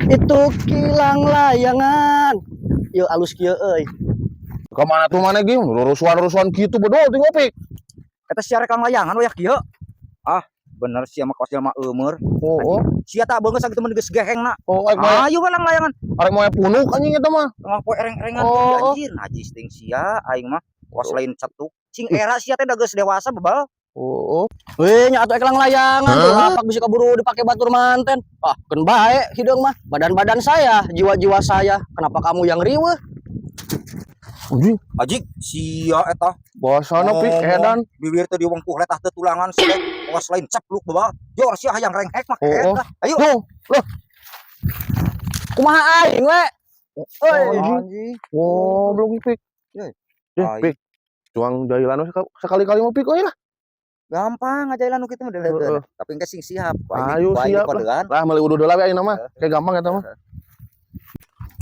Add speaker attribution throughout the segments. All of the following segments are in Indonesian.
Speaker 1: Itu kilang layangan. Yuk alus kieu euy.
Speaker 2: Kemana tuh mana gini? Rusuhan gitu bedol di ngopi.
Speaker 3: Eta sia rek layangan we kieu. Ah, bener sia mah kosil mah eumeur.
Speaker 2: Oh.
Speaker 3: Sia tak beungeus sakitu mah geus gehengna.
Speaker 2: Oh, ayo
Speaker 3: Ayo we layangan.
Speaker 2: arek moe punuk anjing eta mah.
Speaker 3: Tengah poe ereng-erengan
Speaker 2: Oh.
Speaker 3: anjir, najis ting sia aing mah. Kos lain cetuk. Cing era sia teh da geus dewasa bebal.
Speaker 2: Oh.
Speaker 1: Weh nya atuh kilang layangan tuh lapak bisa kaburu dipake batur manten. Ah, keun bae hideung mah. Badan-badan saya, jiwa-jiwa saya. Kenapa kamu yang riweuh?
Speaker 2: Anjing,
Speaker 3: Ajik sia eta.
Speaker 2: bahasana pik edan.
Speaker 3: Bibir teh diwengkuh letah teh tulangan sia. Kos lain cepluk bebal. Jor sia hayang renghek mah
Speaker 2: Oh.
Speaker 3: eta. Ayo.
Speaker 2: Loh,
Speaker 1: Kumaha aing we? Euy,
Speaker 3: Anjing.
Speaker 2: oh, belum pik.
Speaker 3: Ye.
Speaker 2: Pik. Cuang jailan sekali-kali mau pik euy lah.
Speaker 3: Gampang aja nu kitu mah
Speaker 2: Heeh.
Speaker 3: tapi engke sing siap.
Speaker 2: Ayo siap
Speaker 3: kodean.
Speaker 2: lah meuli udah lah ayeuna mah. Kayak gampang eta mah.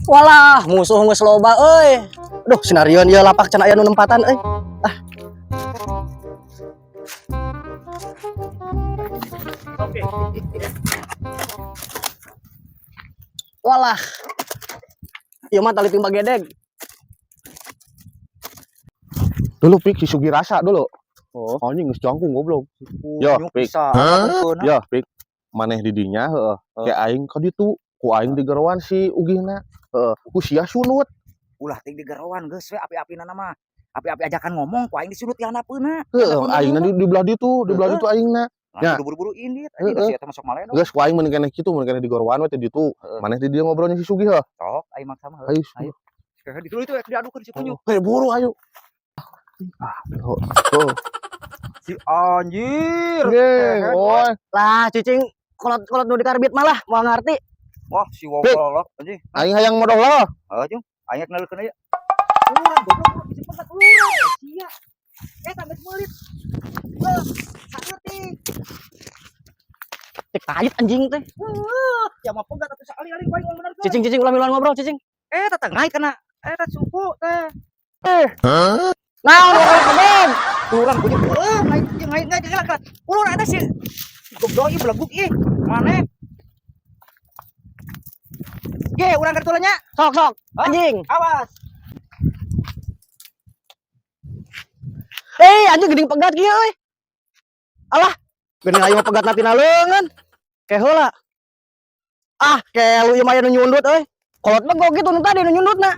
Speaker 1: Walah, musuh geus loba euy. Aduh, sinarieun ieu lapak cenah aya nu nempatan euy. Ah. Walah. Ieu mah tali timba gedeg.
Speaker 2: Dulu pik si Sugi rasa dulu.
Speaker 3: Oh.
Speaker 2: Anjing geus jangkung goblok. Yo, pik. Ya, pik. Maneh di dinya heeh. Kayak aing ka ditu, ku aing digerowan si Ugina. Heeh, ku sia sunut.
Speaker 3: Ulah ting digerowan geus we api-apina mah. Api-api ajakan ngomong ku aing disunut ti hanapeuna.
Speaker 2: Heeh, aingna di belah ditu aingna. Ya.
Speaker 3: Buru-buru indit tadi geus eta masuk malena.
Speaker 2: Geus ku aing mun keneh kitu, mun keneh digerowan we teh ditu. Maneh di dieu ngobrolnya si Sugi heuh.
Speaker 3: Sok aing maksa mah.
Speaker 2: Ayo.
Speaker 3: Dulu itu diadukeun si kunyu.
Speaker 2: Hei, buru ayo. Ah, tuh.
Speaker 3: Si anjir.
Speaker 2: Ge, oi.
Speaker 1: Lah, cicing kolot nu dikarbit malah moal ngarti.
Speaker 3: Wah, si wawolok anjing.
Speaker 2: Aing hayang modal lah.
Speaker 3: Heeh, Jung. Aing kenalkeun aya. Urang goblok bisa pegat urang. Sia. Eta geus meulit. Saeutik.
Speaker 1: Cek kait anjing teh.
Speaker 3: Ya mah pegat atuh sakali-kali ku aing bener.
Speaker 1: Cicing ulah miluan ngobrol cicing.
Speaker 3: Eta teh ngai kana eta suku teh.
Speaker 1: Naon kalau kebon?
Speaker 3: Urang punya ngai jelak. Ulun eta si goblok ieu beleguk ih. Maneh. Ge, urang keur tulanya.
Speaker 1: Sok anjing.
Speaker 3: Awas.
Speaker 1: Anjing geuning pegat kieu euy. Alah, geuning aya mah pegatna tina leungeun. Ke heula. Ah, kelu ieu mah aya nu nyundut euy. Kolot mah kitu nu tadi nu nyundutna.